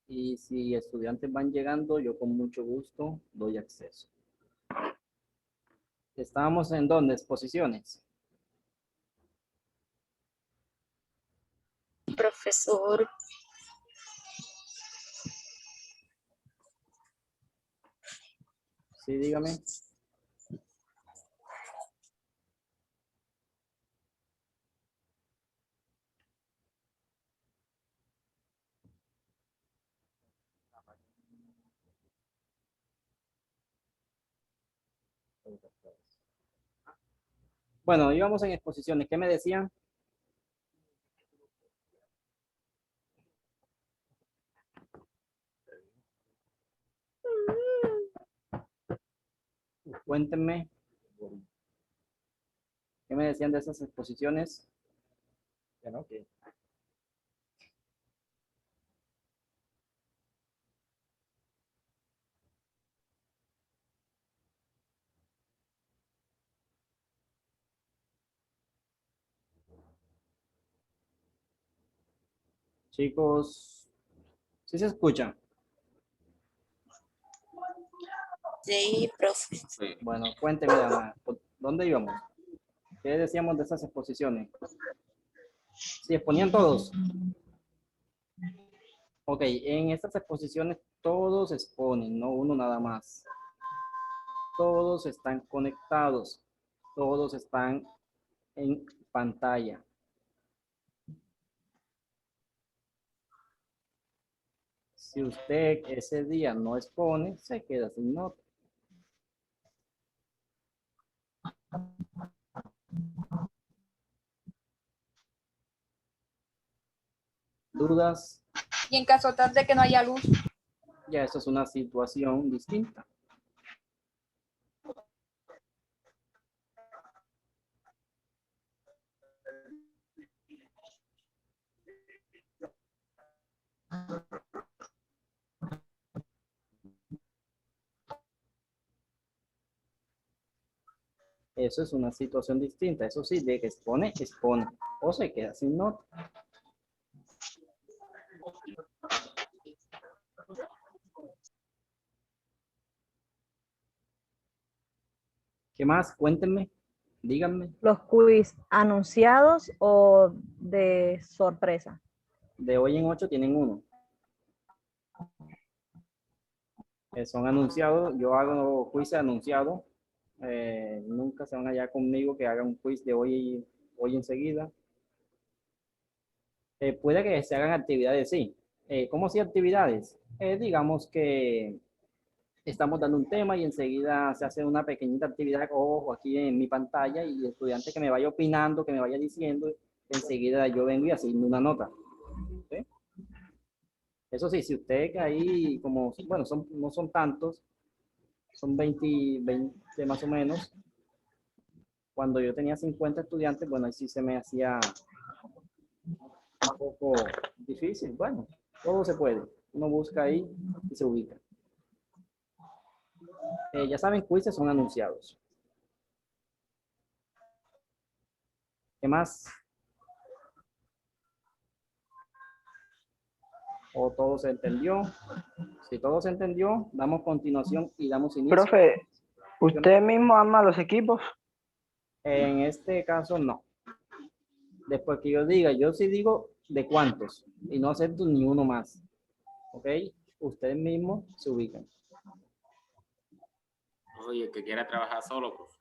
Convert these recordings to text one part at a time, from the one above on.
Y si estudiantes van llegando, yo con mucho gusto doy acceso. ¿Estábamos en dónde? Exposiciones. Profesor, Sí, dígame. Bueno, íbamos en exposiciones. ¿Qué me decían? Cuéntenme. ¿Qué me decían de esas exposiciones? Ya no, que Chicos, ¿sí se escuchan? sí, profe. Bueno, cuéntenme, Dana, ¿por dónde íbamos? ¿Qué decíamos de esas exposiciones? Sí, exponían todos. Ok, en estas exposiciones todos exponen, no uno nada más. Todos están conectados, todos están en pantalla. Si usted ese día no expone, se queda sin nota. ¿Dudas? Y en caso tal de que no haya luz. Ya eso es una situación distinta. Eso es una situación distinta. Eso sí, de que expone, expone. O se queda sin nota. ¿Qué más? Cuéntenme. Díganme. Los quiz anunciados o de sorpresa. De hoy en 8 tienen uno. Son anunciados. Yo hago quiz anunciado. Nunca se van allá conmigo que hagan un quiz de hoy enseguida. Puede que se hagan actividades, sí. ¿Cómo si actividades? Digamos que estamos dando un tema y enseguida se hace una pequeñita actividad, ojo, aquí en mi pantalla y el estudiante que me vaya opinando, que me vaya diciendo, enseguida yo vengo y asigno una nota. ¿Sí? Eso sí, si usted que ahí, como, bueno, no son tantos, son 20 más o menos. Cuando yo tenía 50 estudiantes, bueno, ahí sí se me hacía un poco difícil. Bueno, todo se puede. Uno busca ahí y se ubica. Ya saben, quizzes son anunciados. ¿Qué más? ¿O todo se entendió? Si todo se entendió, damos continuación y damos inicio. Profe, ¿usted mismo arma los equipos? En este caso, no. Después que yo diga, yo sí digo de cuántos y no acepto ni uno más. ¿Ok? Ustedes mismos se ubican. oye, que quiera trabajar solo, pues.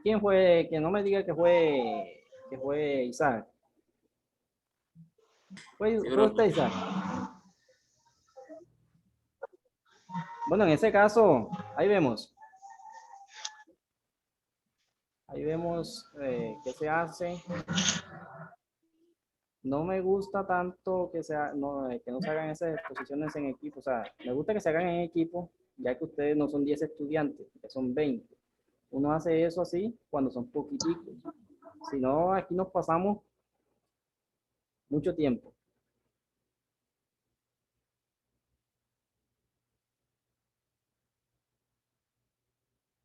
¿Quién fue? Que no me diga que fue Isaac. ¿Fue usted, Isaac? Bueno, en ese caso, ahí vemos. Ahí vemos qué se hace. No me gusta tanto que no se hagan esas exposiciones en equipo. O sea, me gusta que se hagan en equipo, ya que ustedes no son 10 estudiantes, que son 20. Uno hace eso así cuando son poquiticos. Si no, aquí nos pasamos mucho tiempo.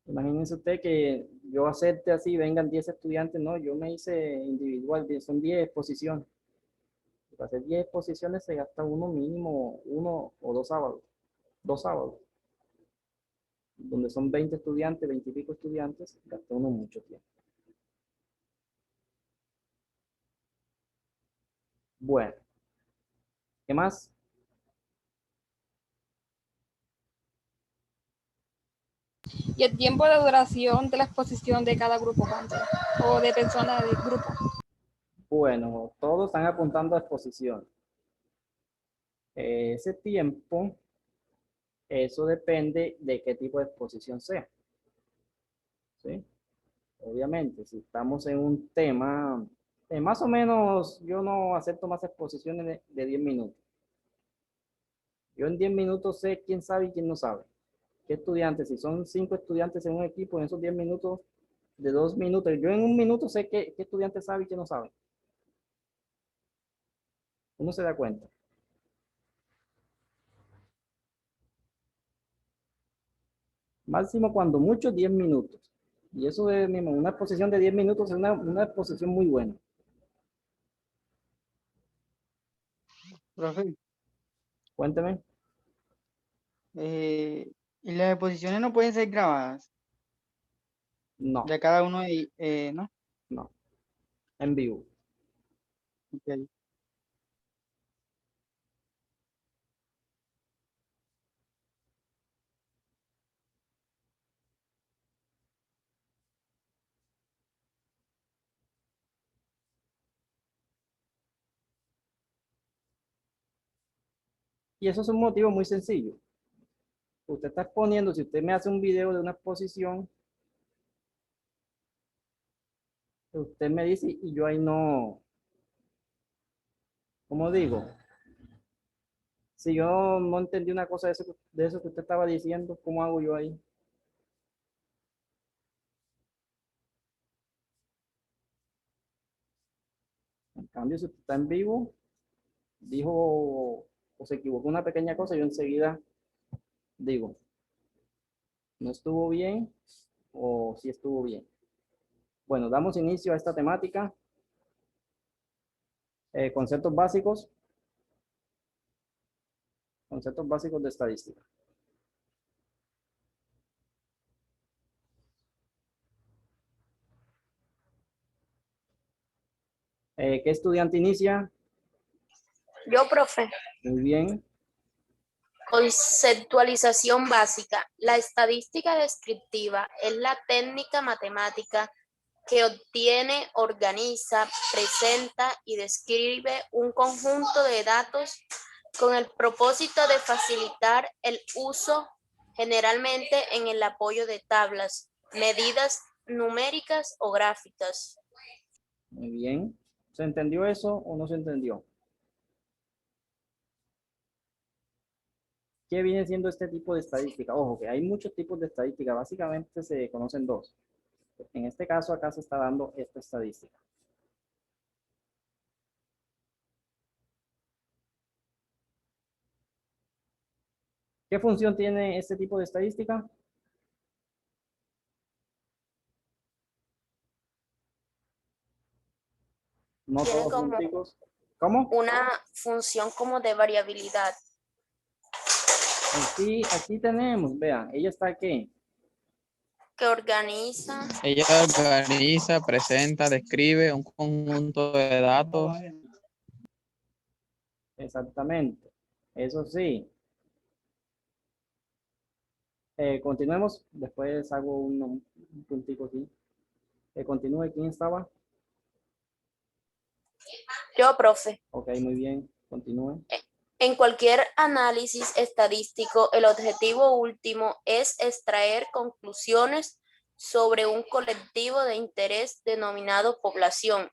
Imagínense usted que yo acepte así, vengan 10 estudiantes, no, yo me hice individual, son 10 exposiciones. Para hacer 10 exposiciones se gasta uno mínimo 1 o 2 sábados. 2 sábados. Donde son 20 estudiantes, 20 y pico estudiantes, gasta uno mucho tiempo. Bueno, ¿qué más? Y el tiempo de duración de la exposición de cada grupo, ¿cuánto? O de personas del grupo. Bueno, todos están apuntando a exposición. Ese tiempo, eso depende de qué tipo de exposición sea. ¿Sí? Obviamente, si estamos en un tema, más o menos yo no acepto más exposiciones de 10 minutos. Yo en 10 minutos sé quién sabe y quién no sabe. ¿Qué estudiantes? Si son 5 estudiantes en un equipo, en esos 10 minutos, de 2 minutos, yo en un minuto sé qué estudiante sabe y quién no sabe. Uno se da cuenta. Máximo cuando mucho, 10 minutos. Y eso es una exposición de 10 minutos, es una exposición muy buena. Profe, Cuénteme. y las exposiciones no pueden ser grabadas, No, ya cada uno, ¿no? no, en vivo. Ok. Y eso es un motivo muy sencillo. Usted está exponiendo, si usted me hace un video de una exposición, usted me dice y yo ahí no, ¿cómo digo? Si yo no entendí una cosa de eso que usted estaba diciendo, ¿cómo hago yo ahí? En cambio, si usted está en vivo, dijo o se equivocó una pequeña cosa, yo enseguida digo, no estuvo bien o sí estuvo bien. Bueno, damos inicio a esta temática. Conceptos básicos. Conceptos básicos de estadística. ¿Qué estudiante inicia? Yo, profe. Muy bien. Conceptualización básica. La estadística descriptiva es la técnica matemática que obtiene, organiza, presenta y describe un conjunto de datos con el propósito de facilitar el uso, generalmente en el apoyo de tablas, medidas numéricas o gráficas. Muy bien. ¿Se entendió eso o no se entendió? ¿Qué viene siendo este tipo de estadística? Ojo, que hay muchos tipos de estadística. Básicamente se conocen dos. En este caso, acá se está dando esta estadística. ¿Qué función tiene este tipo de estadística? No Tiene todos como junticos. ¿Cómo? una función como de variabilidad. Aquí tenemos, vean, ella está aquí. Que organiza. Ella organiza, presenta, describe un conjunto de datos. Exactamente. Eso sí. Continuemos. Después hago un puntico aquí. Continúe. ¿Quién estaba? Yo, profe. Ok, muy bien. Continúe. En cualquier análisis estadístico, el objetivo último es extraer conclusiones sobre un colectivo de interés denominado población.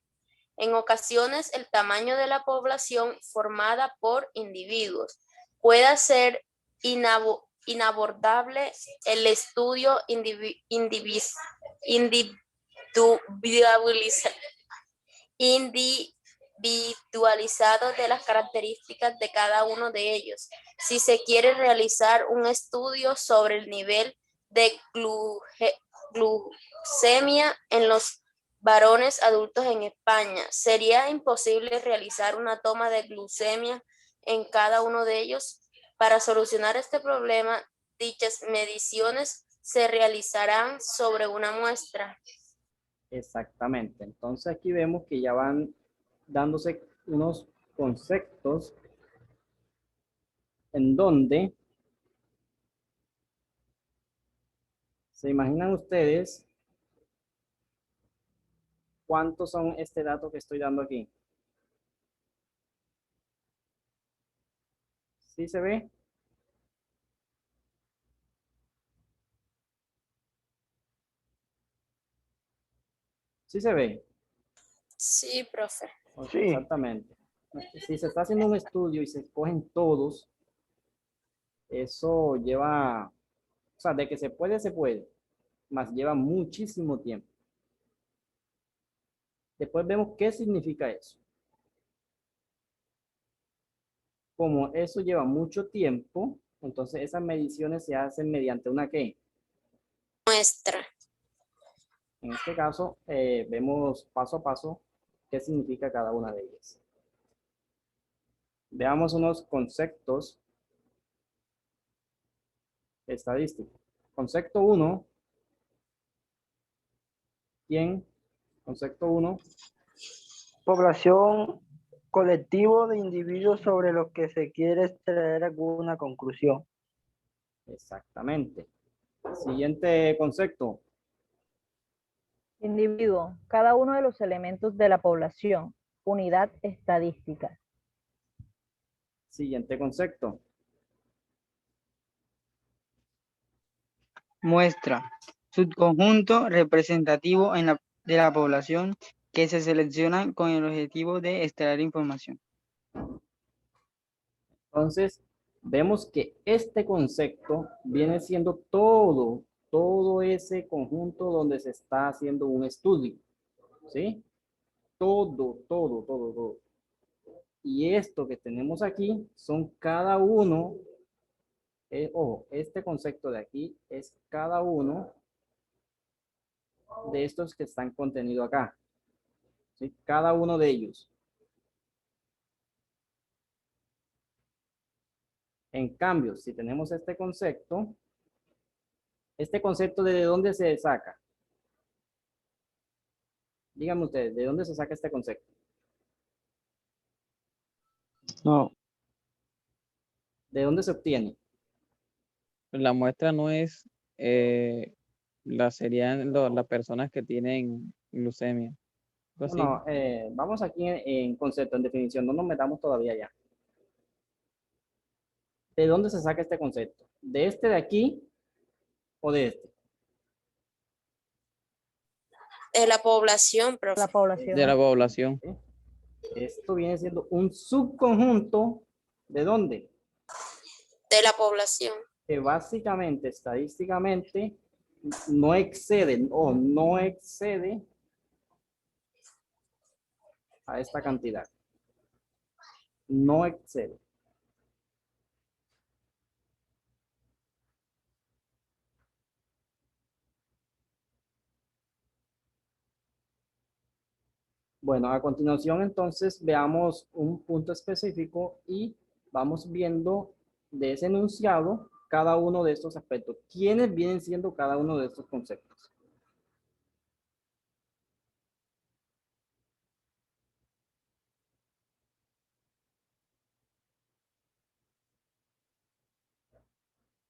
En ocasiones, el tamaño de la población formada por individuos puede ser inabordable. El estudio individualizado de las características de cada uno de ellos. Si se quiere realizar un estudio sobre el nivel de glucemia en los varones adultos en España. ¿Sería imposible realizar una toma de glucemia en cada uno de ellos? Para solucionar este problema, dichas mediciones se realizarán sobre una muestra. Exactamente. Entonces aquí vemos que ya van dándose unos conceptos en donde se imaginan ustedes cuántos son este dato que estoy dando aquí. ¿Sí se ve? ¿Sí se ve? Sí, profe. Ok, Sí. exactamente. Si se está haciendo un estudio y se escogen todos, eso lleva, o sea, de que se puede, más lleva muchísimo tiempo. Después vemos qué significa eso. Como eso lleva mucho tiempo, entonces esas mediciones se hacen mediante una ¿qué? Muestra. En este caso, vemos paso a paso qué significa cada una de ellas. Veamos unos conceptos estadísticos. Concepto 1. ¿Quién? Concepto 1. Población, colectivo de individuos sobre los que se quiere extraer alguna conclusión. Exactamente. Siguiente concepto. Individuo, cada uno de los elementos de la población. Unidad estadística. Siguiente concepto. Muestra. Subconjunto representativo de la población que se selecciona con el objetivo de extraer información. Entonces, vemos que este concepto viene siendo todo ese conjunto donde se está haciendo un estudio. ¿Sí? Todo. Y esto que tenemos aquí son cada uno, ojo, este concepto de aquí es cada uno de estos que están contenidos acá. ¿Sí? Cada uno de ellos. En cambio, si tenemos este concepto de dónde se saca. Díganme ustedes, ¿de dónde se saca este concepto? No. ¿De dónde se obtiene? La muestra no es, serían las personas que tienen glucemia. Algo así. No, vamos aquí en concepto, en definición, no nos metamos todavía ya. ¿De dónde se saca este concepto? ¿De este de aquí o de este? De la población, profe. La población. De la población. ¿Sí? Esto viene siendo un subconjunto, ¿de dónde? De la población. Que básicamente, estadísticamente, no excede o no excede a esta cantidad. No excede. Bueno, a continuación entonces veamos un punto específico y vamos viendo de ese enunciado cada uno de estos aspectos. ¿Quiénes vienen siendo cada uno de estos conceptos?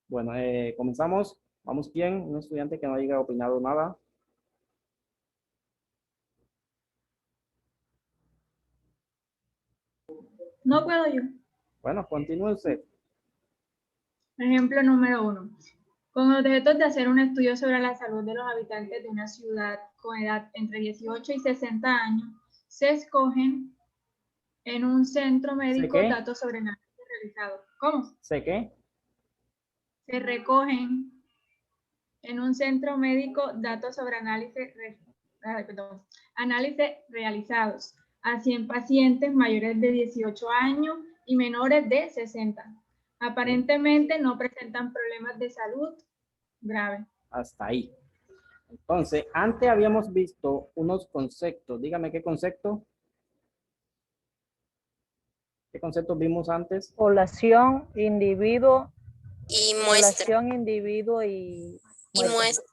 Bueno, comenzamos. Vamos bien, un estudiante que no haya opinado nada. No puedo yo. Bueno, continúe usted. Ejemplo número 1. Con objetos de hacer un estudio sobre la salud de los habitantes de una ciudad con edad entre 18 y 60 años, se escogen en un centro médico qué? datos sobre análisis realizados. ¿Cómo? ¿Sé qué? Se recogen en un centro médico datos sobre análisis realizados a 100 pacientes mayores de 18 años y menores de 60. Aparentemente no presentan problemas de salud grave. Hasta ahí. Entonces, antes habíamos visto unos conceptos. Dígame qué concepto. ¿Qué conceptos vimos antes? Población, individuo, Y muestra. población, individuo y Y muestra.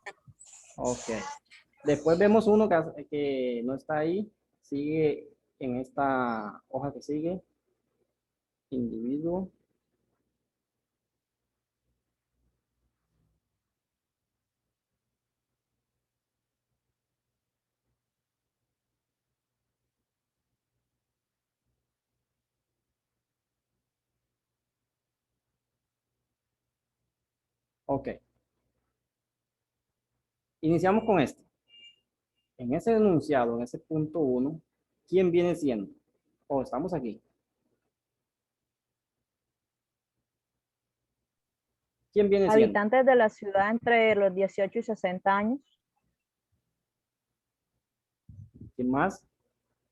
Ok. Después vemos uno que no está ahí. Sigue en esta hoja que sigue. Individuo. Ok. Iniciamos con este. En ese enunciado, en ese punto 1, ¿quién viene siendo? Oh, estamos aquí. ¿Quién viene siendo? habitantes de la ciudad entre los 18 y 60 años. ¿Quién más?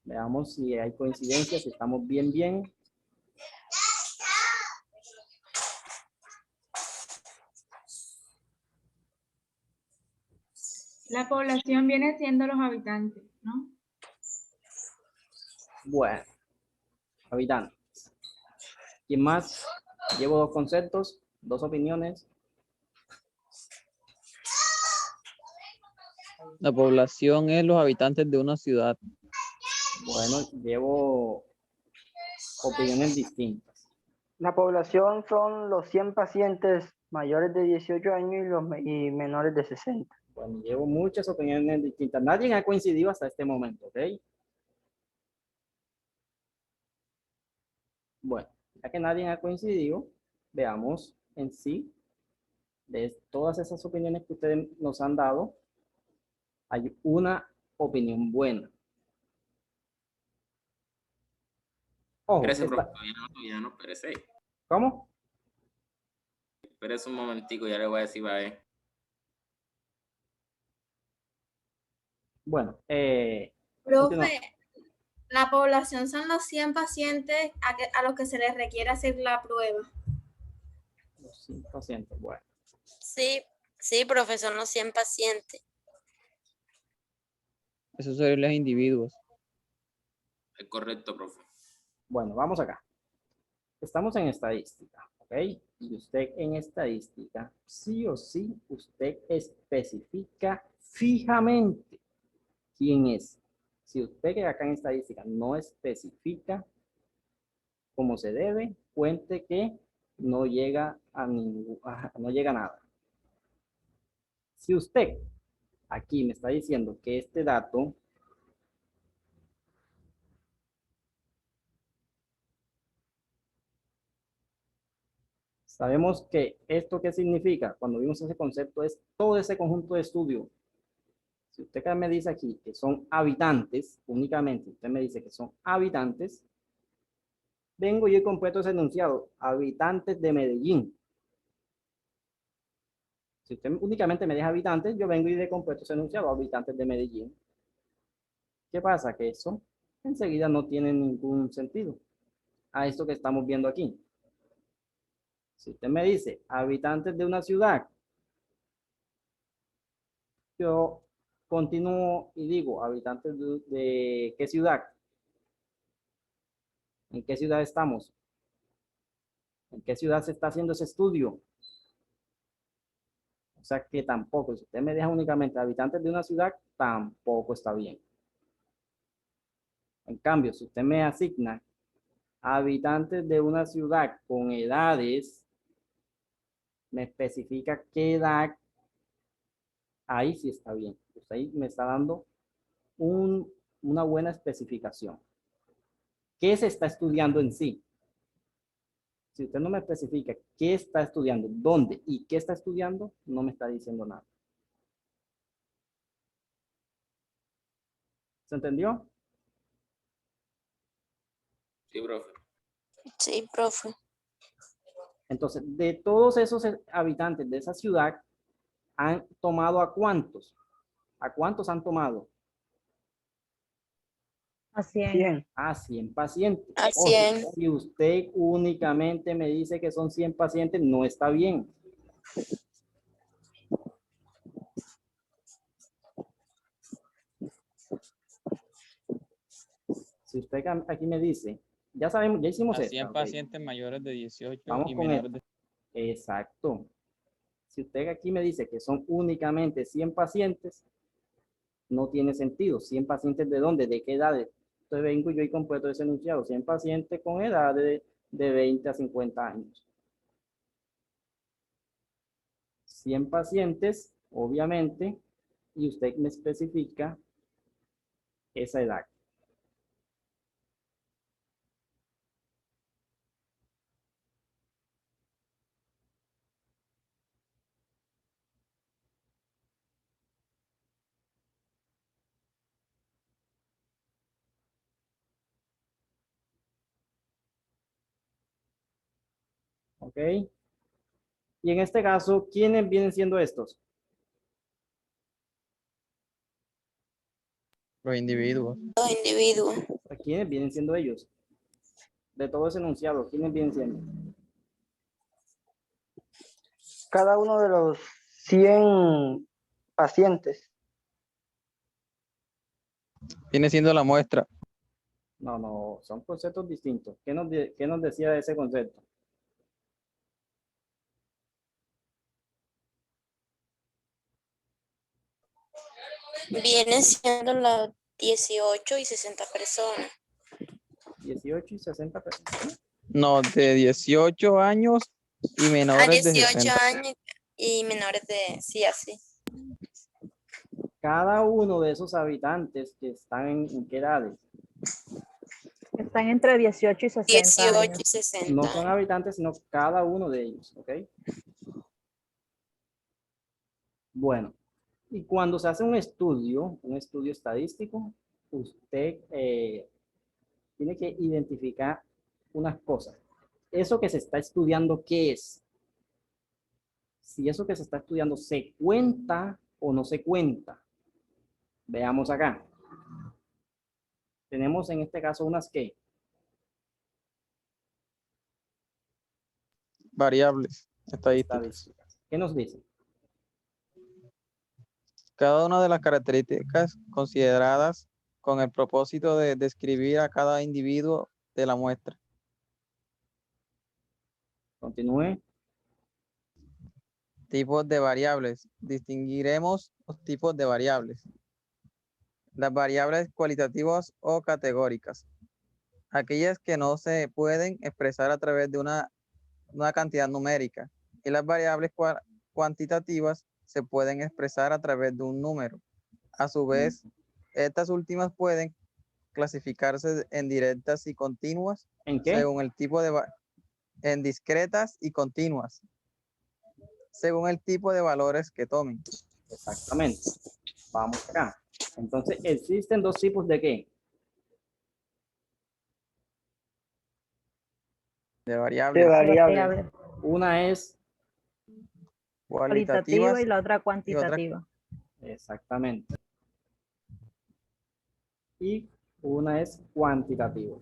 Veamos si hay coincidencias, si estamos bien. La población viene siendo los habitantes, ¿no? Bueno, habitantes. ¿Quién más? Llevo dos conceptos, dos opiniones. La población es los habitantes de una ciudad. Bueno, llevo opiniones distintas. La población son los 100 pacientes mayores de 18 años y menores de 60. Bueno, llevo muchas opiniones distintas. Nadie ha coincidido hasta este momento, ¿ok? Bueno, ya que nadie ha coincidido, veamos en sí, de todas esas opiniones que ustedes nos han dado, hay una opinión buena. Ojo, Espérese, esta- profe, todavía no, espérese. ¿Cómo? Espérese un momentico, ya le voy a decir, va a ver. Bueno, continúa. Profe, la población son los 100 pacientes a los que se les requiere hacer la prueba. Los 100%, bueno. Sí, profe, son los 100 pacientes. Esos son los individuos. Es correcto, profe. Bueno, vamos acá. Estamos en estadística, ¿ok? Y usted en estadística, sí o sí, usted especifica fijamente quién es. Si usted que acá en estadística no especifica como se debe, cuente que no llega a no llega a nada. Si usted aquí me está diciendo que este dato sabemos que esto qué significa cuando vimos ese concepto es todo ese conjunto de estudio. Si usted me dice aquí que son habitantes, únicamente usted me dice que son habitantes, vengo yo y completo ese enunciado, habitantes de Medellín. Si usted únicamente me deja habitantes, yo vengo y le completo ese enunciado, habitantes de Medellín. ¿Qué pasa? Que eso enseguida no tiene ningún sentido a esto que estamos viendo aquí. Si usted me dice habitantes de una ciudad, yo continúo y digo habitantes de qué ciudad. ¿En qué ciudad estamos? ¿En qué ciudad se está haciendo ese estudio? O sea que tampoco, si usted me deja únicamente habitantes de una ciudad, tampoco está bien. En cambio, si usted me asigna habitantes de una ciudad con edades, me especifica qué edad, ahí sí está bien. Usted ahí me está dando una buena especificación. ¿Qué se está estudiando en sí? Si usted no me especifica qué está estudiando, dónde y qué está estudiando, no me está diciendo nada. ¿Se entendió? Sí, profe. Sí, profe. Entonces, de todos esos habitantes de esa ciudad, ¿han tomado a cuántos? ¿A cuántos han tomado? A 100. 100. A 100 pacientes. A O 100. si usted únicamente me dice que son 100 pacientes, no está bien. Si usted aquí me dice, ya sabemos, ya hicimos A esta, 100 ok. pacientes mayores de 18 Vamos y con menores de... Exacto. Si usted aquí me dice que son únicamente 100 pacientes, no tiene sentido. 100 pacientes ¿de dónde? ¿De qué edades? Entonces vengo yo y completo ese enunciado. 100 pacientes con edad de 20 a 50 años. 100 pacientes, obviamente, y usted me especifica esa edad. ¿Ok? Y en este caso, ¿quiénes vienen siendo estos? los individuos. Los individuos. ¿Quiénes vienen siendo ellos? De todo ese enunciado, ¿quiénes vienen siendo? Cada uno de los 100 pacientes. Viene siendo la muestra. No, son conceptos distintos. ¿Qué nos decía de ese concepto? Vienen siendo las 18 y 60 personas. 18 y 60 personas. No, de 18 años y A menores de 18 60. años y menores de, sí, así. Cada uno de esos habitantes que están en qué edades. Están entre 18 y 60 18 años. y 60. No son habitantes, sino cada uno de ellos, ¿ok? Bueno, y cuando se hace un estudio estadístico, usted tiene que identificar unas cosas. Eso que se está estudiando, ¿qué es? Si eso que se está estudiando se cuenta o no se cuenta. Veamos acá. Tenemos en este caso unas ¿qué? Variables estadísticas. Estadísticas. ¿Qué nos dice? Cada una de las características consideradas con el propósito de describir a cada individuo de la muestra. Continúe. Tipos de variables. Distinguiremos los tipos de variables. Las variables cualitativas o categóricas. Aquellas que no se pueden expresar a través de una cantidad numérica. Y las variables cuantitativas se pueden expresar a través de un número. A su vez, estas últimas pueden clasificarse en directas y continuas. ¿En qué? Según el tipo en discretas y continuas, según el tipo de valores que tomen. Exactamente. Vamos acá. Entonces, existen dos tipos de ¿qué? De variables. De variables. Una es, Cualitativa y la otra y otra cuantitativa. exactamente. Y una es cuantitativa.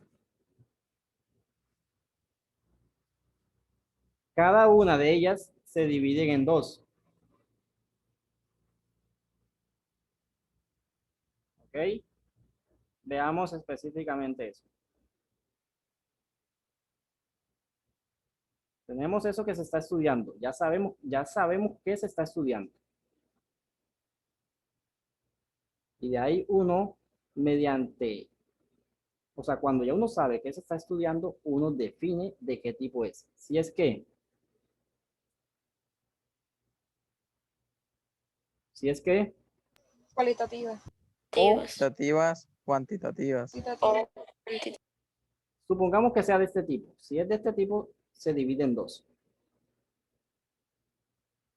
Cada una de ellas se dividen en dos. ¿Ok? Veamos específicamente eso. Tenemos eso que se está estudiando. Ya sabemos qué se está estudiando. Y de ahí uno, o sea, cuando ya uno sabe qué se está estudiando, uno define de qué tipo es. Si es que Cualitativa. Cuantitativas, cuantitativas. Cuantitativa. supongamos que sea de este tipo. Si es de este tipo, se divide en dos.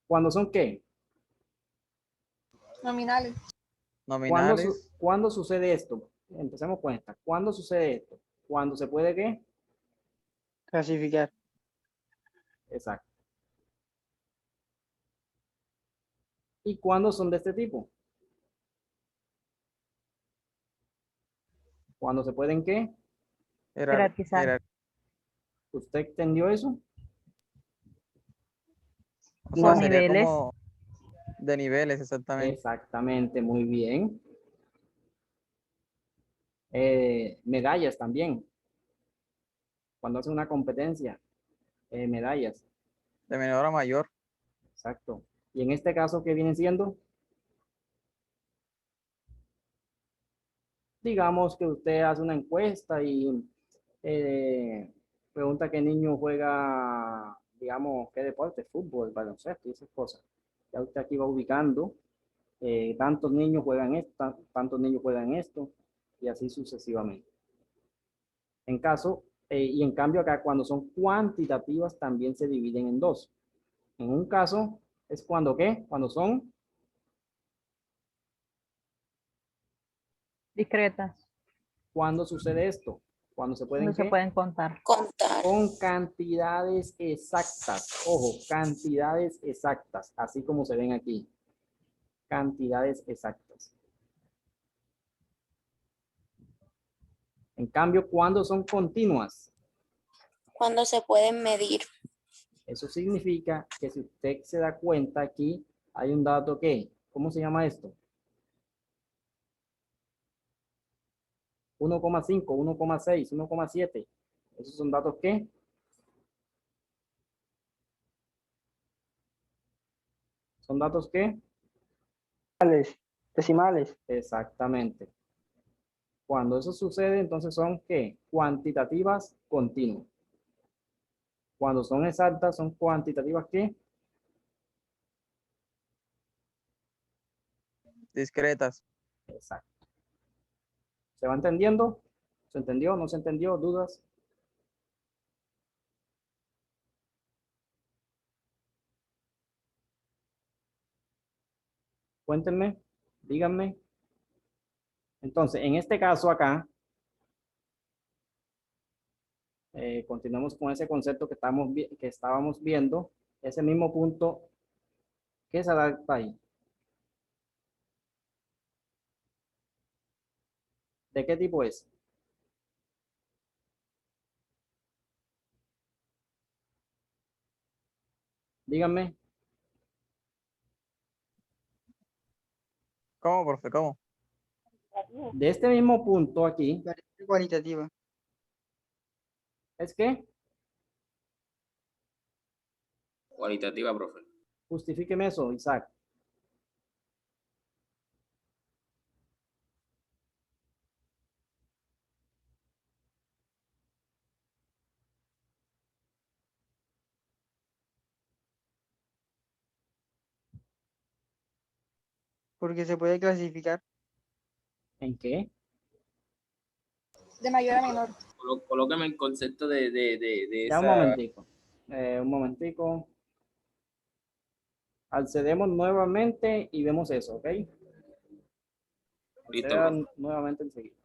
¿Cuándo son qué? Nominales. Nominales. ¿Cuándo sucede esto? Empecemos con esta. ¿Cuándo sucede esto? ¿Cuándo se puede qué? Clasificar. Exacto. ¿Y cuándo son de este tipo? ¿Cuándo se pueden qué? Jerarquizar. ¿Usted entendió eso? O sea, Por sería niveles. como de niveles, exactamente. Exactamente, muy bien. Medallas también. Cuando hacen una competencia, medallas. De menor a mayor. Exacto. Y en este caso, ¿qué viene siendo? Digamos que usted hace una encuesta y pregunta qué niño juega, digamos, qué deporte, fútbol, baloncesto y esas cosas. Ya usted aquí va ubicando, tantos niños juegan esto, tantos niños juegan esto, y así sucesivamente. En caso, y en cambio acá cuando son cuantitativas también se dividen en dos. En un caso es cuando ¿qué? Cuando son Discretas, cuando sucede esto, cuando se pueden no se ¿qué? pueden contar. Contar. Con cantidades exactas. Ojo, cantidades exactas, así como se ven aquí. Cantidades exactas. En cambio, cuando son continuas, Cuando se pueden medir. eso significa que si usted se da cuenta aquí, hay un dato que, ¿cómo se llama esto? 1,5, 1,6, 1,7. ¿Esos son datos qué? ¿Son datos qué? Decimales. Exactamente. Cuando eso sucede, entonces son ¿qué? Cuantitativas continuas. Cuando son exactas, son cuantitativas ¿qué? Discretas. Exacto. ¿Se va entendiendo? ¿Se entendió? ¿No se entendió? ¿Dudas? Cuéntenme, díganme. Entonces, en este caso acá, continuamos con ese concepto que estábamos viendo, ese mismo punto, ¿qué se adapta ahí? ¿De qué tipo es? Díganme. ¿Cómo, profe? ¿Cómo? De este mismo punto aquí, Variable cualitativa. ¿es qué? Cualitativa, profe. Justifíqueme eso, Isaac. Porque se puede clasificar. ¿En qué? De mayor a menor. Colócame el concepto de Ya un esa. momentico. Un momentico. Accedemos nuevamente y vemos eso, ¿ok? Listo, Acceda profe. nuevamente enseguida.